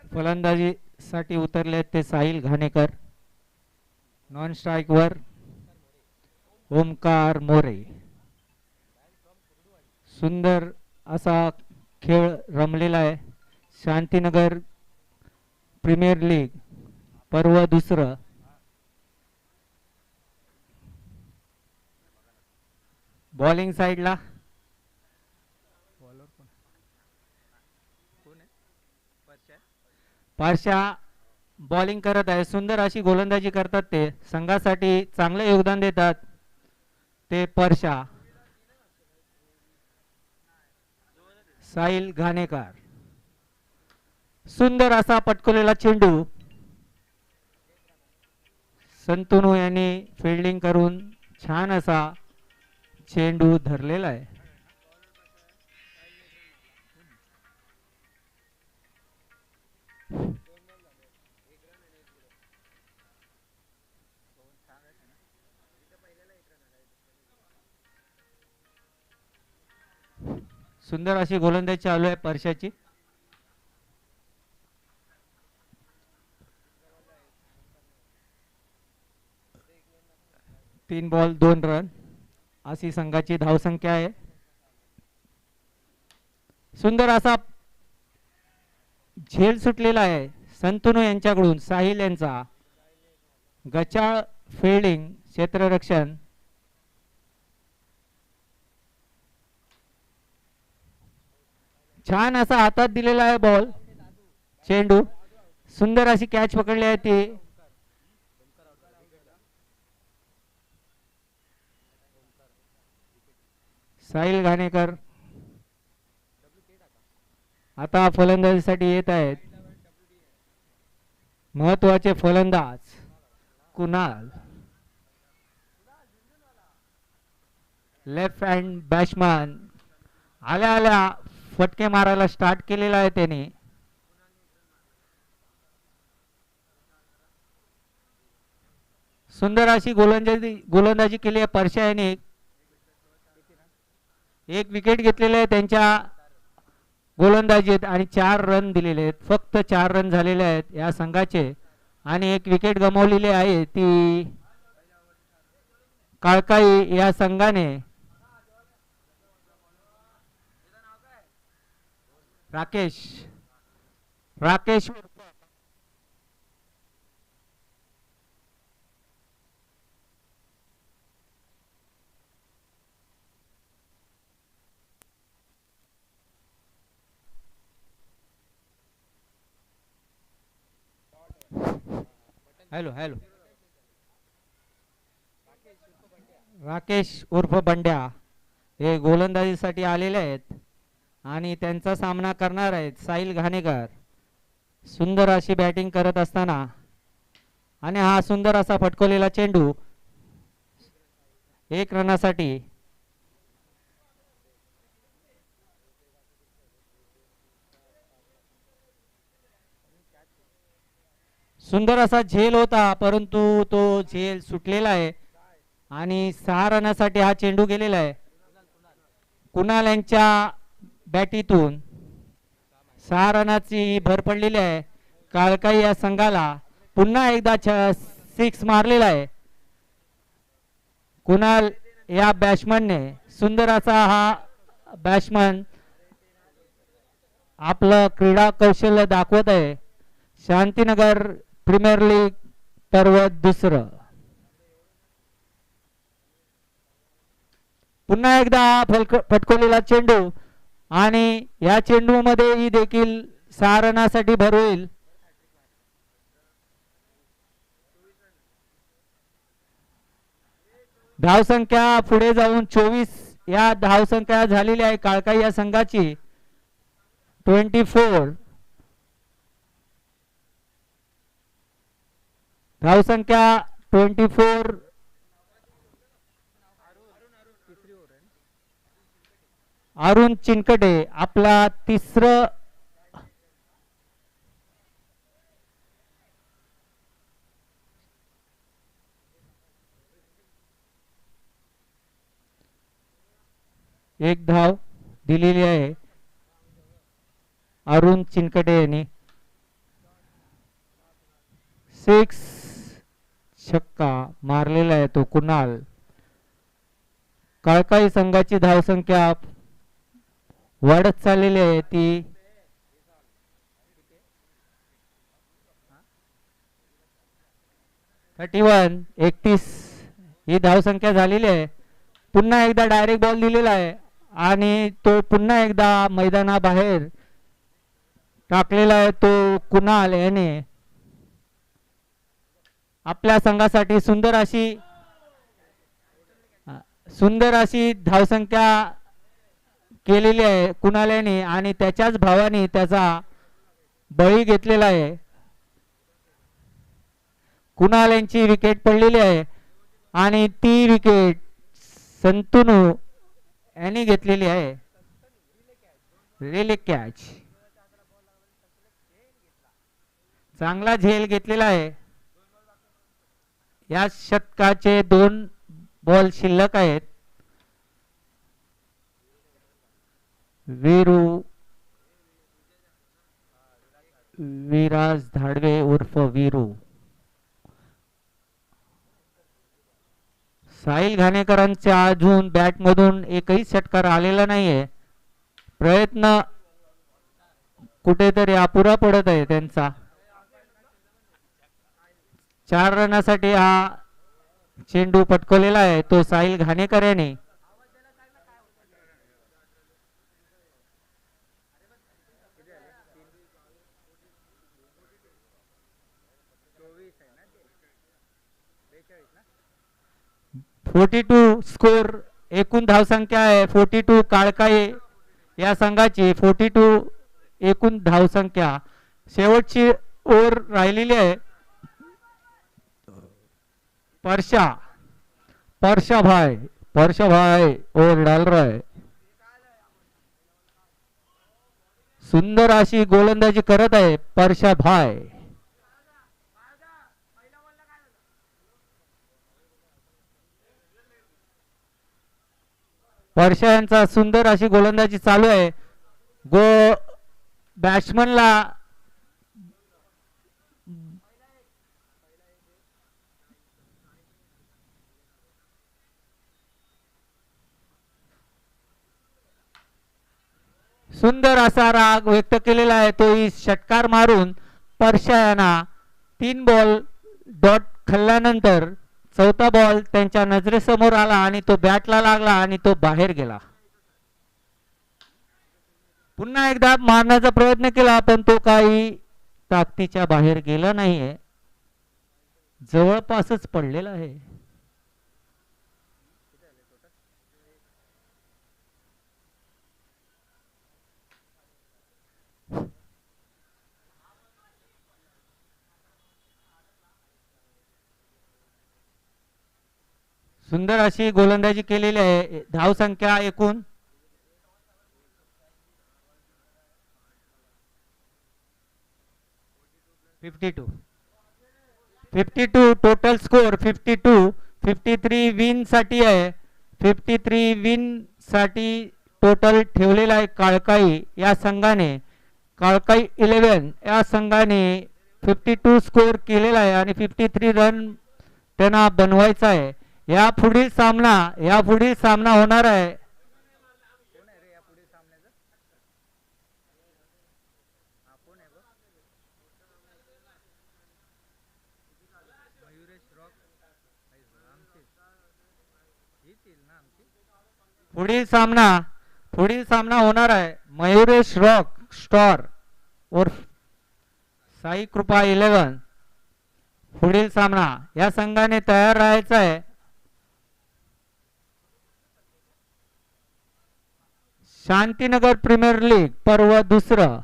फलंदाजीसाठी उतरले ते साहिल घाणेकर. नॉन स्ट्राईकवर ओमकार मोरे. सुंदर असा खेळ रमलेला आहे. शांतीनगर प्रीमियर लीग पर्व दुसरं. बॉलिंग साइडला पारशा बॉलिंग करत आहे. सुंदर अशी गोलंदाजी करतात ते. संघासाठी चांगले योगदान देतात ते परशा. साहिल घाणेकर. सुंदर असा पटकवलेला चेंडू. संतनू यांनी फिल्डिंग करून छान असा चेंडू धरलेला आहे. सुंदर अशी गोलंदाजी चालू आहे परशाची. तीन बॉल 2 रन अशी संघाची धावसंख्या आहे. सुंदर असा झेल सुटलेला आहे संतनू यांच्याकडून. साहिल यांचा गचाळ फिल्डिंग, क्षेत्ररक्षण. छान असा हातात दिलेला आहे बॉल, चेंडू. सुंदर अशी कॅच पकडली आहे ती. साहिल घाणेकर आता फलंदाजीसाठी येत आहेत. महत्वाचे फलंदाज कुणाल. Left hand batsman. आल्या आल्या फटके मारायला स्टार्ट केलेला आहे त्याने. सुंदर अशी गोलंदाजी केली आहे परशा याने. एक विकेट घेतलेले आहे त्यांच्या गोलंदाजीत आणि 4 रन दिलेले आहेत. फक्त 4 रन झालेले आहेत या संघाचे आणि एक विकेट गमावलेली आहे ती काळकाई या संघाने. राकेश हॅलो राकेश उर्फ बंड्या हे गोलंदाजीसाठी आलेले आहेत आणि त्यांचा सामना करणार आहेत साहिल घाणेकर. सुंदर अशी बॅटिंग करत असताना आणि हा सुंदर असा फटकवलेला चेंडू 1 रनासाठी. सुंदर असा झेल होता परंतु तो झेल सुटलेला आहे आणि 6 रनासाठी हा चेंडू गेलेला आहे. कुणाल यांच्या बॅटीतून 6 रनाची भर पडलेली आहे. काळकाई या संघाला पुन्हा एकदा 6 मारलेला आहे. कुणाल या बॅट्समनने सुंदर असा हा बॅट्समन आपलं क्रीडा कौशल्य दाखवत आहे. शांतीनगर प्रीमियर लीग पर्व दुसरं. पुन्हा एकदा फटकवलेला चेंडू आणि या चेंडू मध्ये देखील 6 रनासाठी भर होईल. धावसंख्या पुढे जाऊन 24 या धावसंख्या झालेली आहे काळकाई या संघाची. 24 धावसंख्या 24. अरुण चिनकटे आपला तिसरं एक धाव दिलेली आहे अरुण चिनकटे यांनी. सिक्स छक्का मारलेला आहे तो कुणाल. काळकाई संघाची धावसंख्या वाढत चाललेली आहे ती 31 ही धावसंख्या झालेली आहे. पुन्हा एकदा डायरेक्ट बॉल दिलेला आहे आणि तो पुन्हा एकदा मैदानाबाहेर टाकलेला आहे तो कुणाल याने. आपल्या संघासाठी सुंदर अशी धावसंख्या केलेली आहे कुणाल याने आणि त्याच्याच भावाने त्याचा बळी घेतलेला आहे. कुणाल यांची विकेट पडलेली आहे आणि ती विकेट संतनू यांनी घेतलेली आहे. रिले कॅच, चांगला झेल घेतलेला आहे. या षटकाचे 2 बॉल शिल्लक आहेत. विराज धाडवे उर्फ वीरू. साहिल घाणेकरांच्या अजून बॅट मधून एकही षटकार आलेला नाहीये. प्रयत्न कुठेतरी अपुरा पडत आहे त्यांचा. 4 रनासाठी हा चेंडू पटकवलेला आहे तो साहिल घाणेकर याने. स्कोर एकूण धावसंख्या आहे 42 काळकाई या संघाची. 42 एकूण धावसंख्या. शेवटची ओव्हर राहिलेली आहे. परशा भाई ओव्हर डाल रहा है. सुंदर अशी गोलंदाजी करत आहे परशा भाई. परशा यांचा सुंदर अशी गोलंदाजी चालू आहे. बॅट्समनला सुंदर असा राग व्यक्त केलेला आहे तो षटकार मारून परशा यांना 3 बॉल डॉट खाल्ल्यानंतर 4था बॉल त्यांच्या नजरेसमोर आला आणि तो बॅटला लागला आणि तो बाहेर गेला. पुन्हा एकदा मारण्याचा प्रयत्न केला पण तो काही ताकदीच्या बाहेर गेला नाहीये. जवळपासच पडलेला आहे. सुंदर अशी गोलंदाजी केलेली आहे. धावसंख्या एकूण 52 टोटल स्कोर 52. 53 विन साठी आहे. 53 विन साठी टोटल ठेवलेला आहे काळकाई या संघाने. काळकाई 11 या संघाने 52 स्कोर केलेला आहे आणि 53 रन त्यांना बनवायचा आहे. या पुढील सामना होणार आहे. पुढील सामना होणार आहे मयुरेश रॉक स्टार और साई कृपा 11. पुढील सामना या संघाने तयार राहायचा आहे. शांतीनगर प्रीमियर लीग पर्व 2.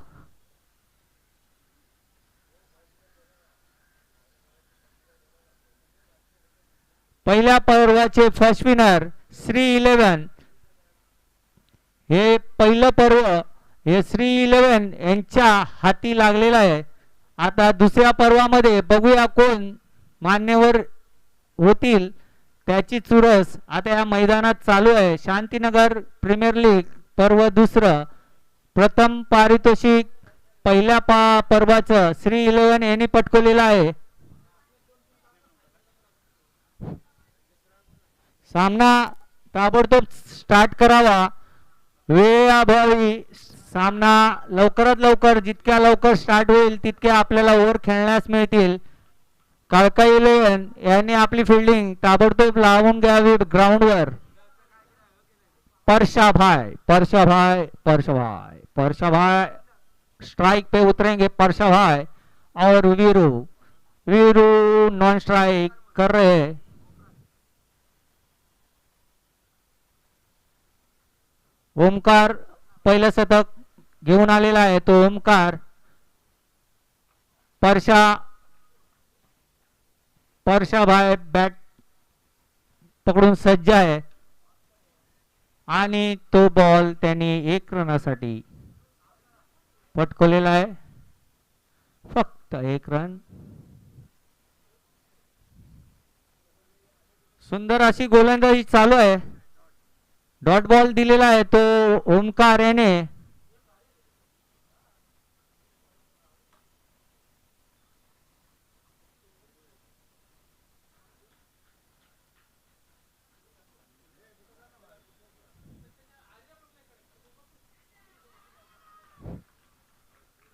पहिल्या पर्वाचे फर्स्ट विनर श्री 11. हे पहिलं पर्व हे श्री 11 यांच्या हाती लागलेलं आहे. आता दुसऱ्या पर्वामध्ये बघूया कोण मान्यवर होतील त्याची चुरस आता या मैदानात चालू आहे. शांतीनगर प्रीमियर लीग पर्व 2. प्रथम पारितोषिक पहिल्या पर्वाचं श्री 11 यांनी पटकवलेलं आहे. सामना ताबडतोब स्टार्ट करावा. वेळाभावी सामना लवकरात लवकर, जितक्या लवकर स्टार्ट होईल तितके आपल्याला ओव्हर खेळण्यास मिळतील. काळकाई 11 यांनी आपली फिल्डिंग ताबडतोब लावून घ्यावी ग्राउंडवर. परशाभाई परशाभाई परशाभाई परशाभाई स्ट्राइक पे उतरेंगे. परशाभाई और वीरू, वीरू नॉन स्ट्राइक कर रहे हैं. ओमकार पहिलं शतक घेऊन आलेला आहे. तो ओमकार. परशाभाई बॅट पकडून सज्ज आहे आणि तो बॉल त्यांनी 1 रनासाठी पटकवलेला आहे. फक्त 1 रन. सुंदर अशी गोलंदाजी चालू आहे. डॉट बॉल दिलेला आहे तो ओमकार याने.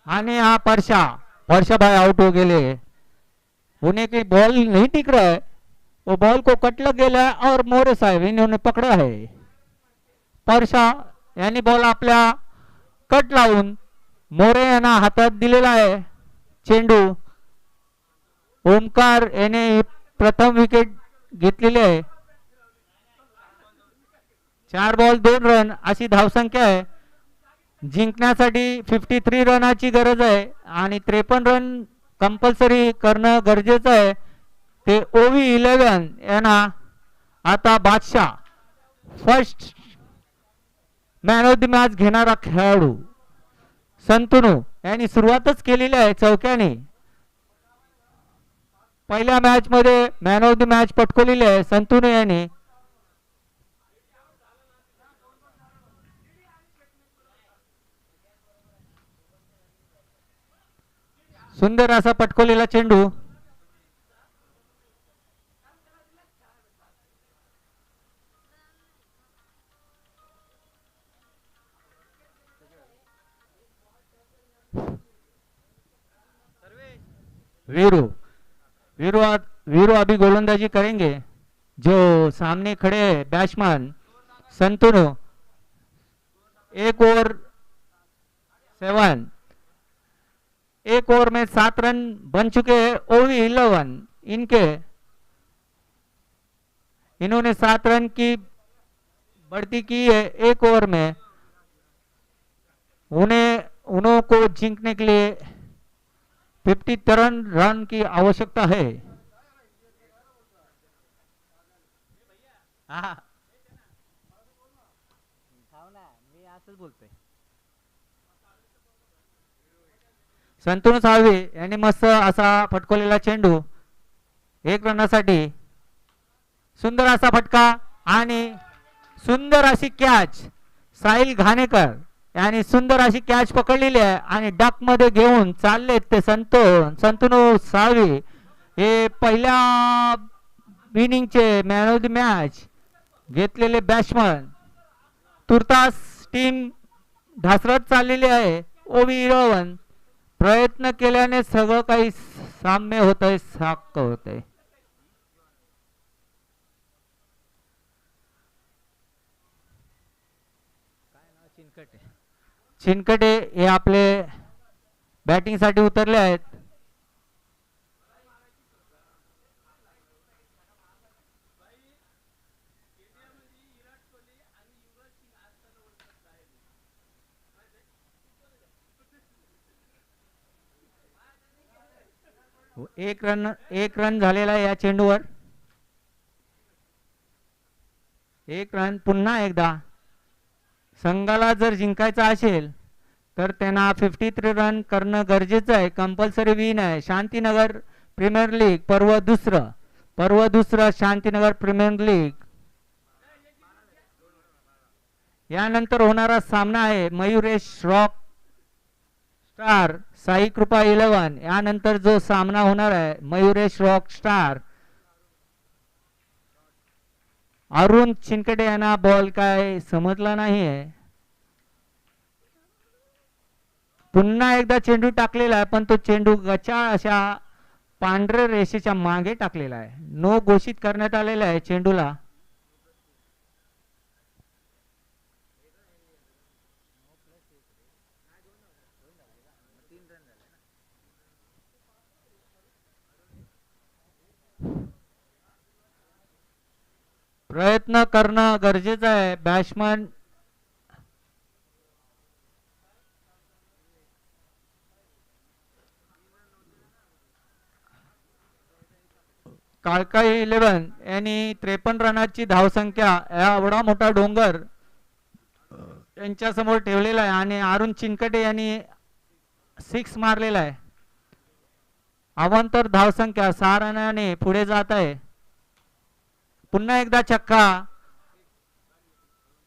आणि हा परशा भाई आउट हो गेले. उन्हें की बॉल नहीं टिक रहा है, वो बॉल को कट लग गेला है और मोरे साहेब इन्होंने पकड़ा है. परशा यांनी बॉल आपल्या कट लावून मोरे यांना हातात दिलेला आहे चेंडू. ओमकार याने प्रथम विकेट घेतलेली आहे. 4 बॉल 2 रन अशी धावसंख्या आहे. जिंकण्यासाठी 53 रनाची गरज आहे आणि 53 रन कंपल्सरी करणं गरजेचं आहे. ते ओव्ही 11 यांना आता बादशाह first man of the match घेणारा खेळाडू संतनू यांनी सुरुवातच केलेली आहे चौक्याने. पहिल्या मॅच मध्ये मॅन ऑफ द मॅच पटकवलेली आहे संतनू यांनी. सुंदर असा पटकवलेला चेंडू. वीरू वीरू वीरू अभी गोलंदाजी करेंगे. जो सामने खड़े बैट्समैन संतनु 1 ओवर 7, 1 ओवर में 7 रन बन चुके हैं. ओवी 11 इनके, इन्होंने 7 रन की बढ़ती की है 1 ओवर में. उन्हों को जीतने के लिए 53 रन की आवश्यकता है. संतोष साळवे यांनी मस्त असा फटकवलेला चेंडू 1 रनासाठी. सुंदर असा फटका आणि सुंदर अशी कॅच. साहिल घाणेकर यांनी सुंदर अशी कॅच पकडलेली आहे आणि डक मध्ये घेऊन चाललेत ते संतनू साळवे. हे पहिल्या इनिंगचे मॅन ऑफ द मॅच घेतलेले बॅट्समन. तुर्तास टीम ढासळत चाललेली आहे. ओवी 11 प्रयत्न केल्याने सगळं काही साम्य होत आहे, साक्ष होत आहे. चिनकटे हे आपले बॅटिंग साठी उतरले आहेत. एक रन झालेला आहे या चेंडूवर. 1 रन. पुन्हा एकदा संघाला जर जिंकायचा असेल तर त्यांना 53 रन करणं गरजेचं आहे. कंपल्सरी विन आहे. शांतीनगर प्रीमियर लीग पर्व दुसरं शांतीनगर प्रीमियर लीग. यानंतर होणारा सामना आहे मयुरेश रॉक स्टार साई कृपा 11. यानंतर जो सामना होणार आहे मयुरेश रॉक स्टार अरुण चिनकटे यांना बॉल काय समजला नाही आहे. पुन्हा एकदा चेंडू टाकलेला आहे पण तो चेंडू गचाळ अशा पांढऱ्या रेषेच्या मागे टाकलेला आहे. नो घोषित करण्यात आलेला आहे चेंडूला. प्रयत्न करणं गरजेचं आहे. बॅट्समन काळकाई 11 यांनी 53 रनाची धावसंख्या एवढा मोठा डोंगर यांच्या समोर ठेवलेला आहे आणि अरुण चिनकटे यांनी 6 मारलेला आहे. अवांतर धावसंख्या 6 रनाने पुढे जात आहे. पुन्हा एकदा छक्का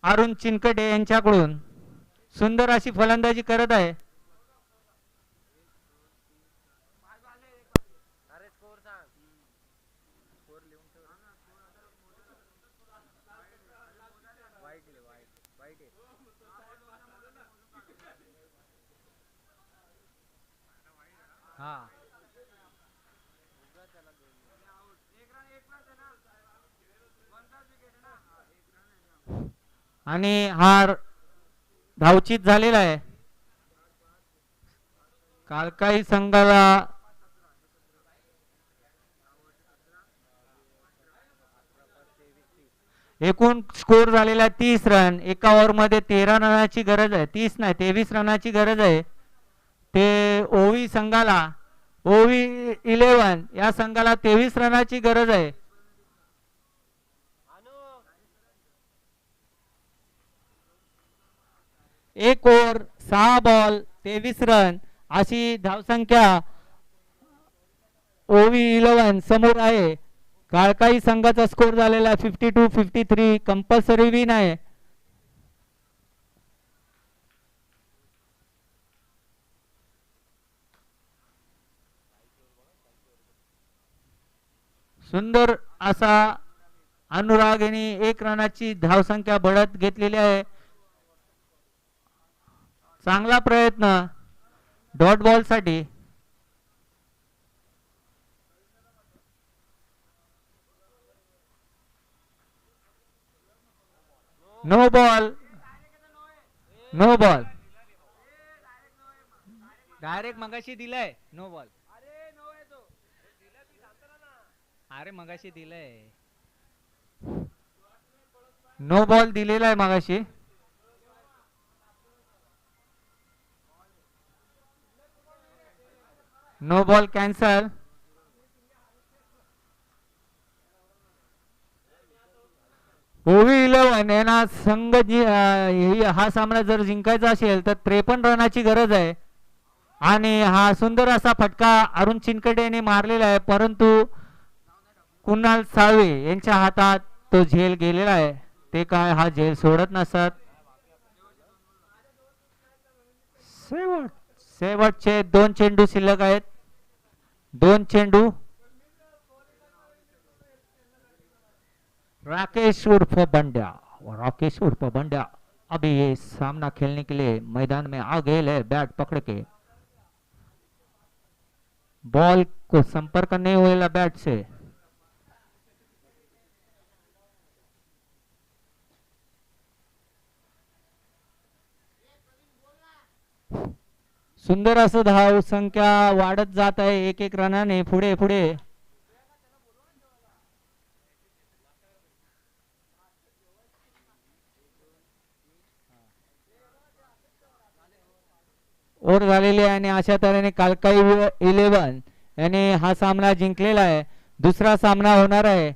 अरुण चिनकटे यांच्याकडून. सुंदर अशी फलंदाजी करत आहे. आणि हा धावचित झालेला आहे. काळकाई संघाला एकूण स्कोर झालेला 30 रन. एका ओव्हर मध्ये 13 रनाची गरज आहे. 30 नाही 23 रनाची गरज आहे. ते ओवी संघाला ओवी 11 या संघाला 23 रनाची गरज आहे. एक ओव्हर 6 बॉल 23 रन अशी धावसंख्या ओवी 11 समोर आहे. काळकाई संघाचा स्कोर झालेला 52-53. कंपल्सरी विन आहे. सुंदर असा अनुराग यांनी 1 रनाची धावसंख्या बढत घेतलेली आहे. चांगला प्रयत्न डॉट बॉल साठी. No ball no ball. Direct मगाशी दिलाय नो बॉल. अरे मगाशी दिलाय नो बॉल दिलेला आहे मगाशी. No ball cancel. ओवी 11 यांना संघ हा सामना जर जिंकायचा असेल तर 53 रनाची गरज आहे. आणि हा सुंदर असा फटका अरुण चिनकटे यांनी मारलेला आहे परंतु कुणाल साळवे यांच्या हातात तो झेल गेलेला आहे. ते काय हा झेल सोडत नसतात. शेवटचे 2 चेंडू शिल्लक आहेत. 2 चेंडू. राकेश उर्फ बंड्या अभी ये सामना खेलने के लिए मैदान में आ गए है. बैट पकड़ के बॉल को संपर्क नहीं हुआ बैट से. सुंदर असं धाव संख्या वाढत जात आहे 1-1 रनाने पुढे पुढे. ओव्हर झालेली आहे आणि अशा तऱ्हेने काळकाई 11 याने हा सामना जिंकलेला आहे. दुसरा सामना होणार आहे.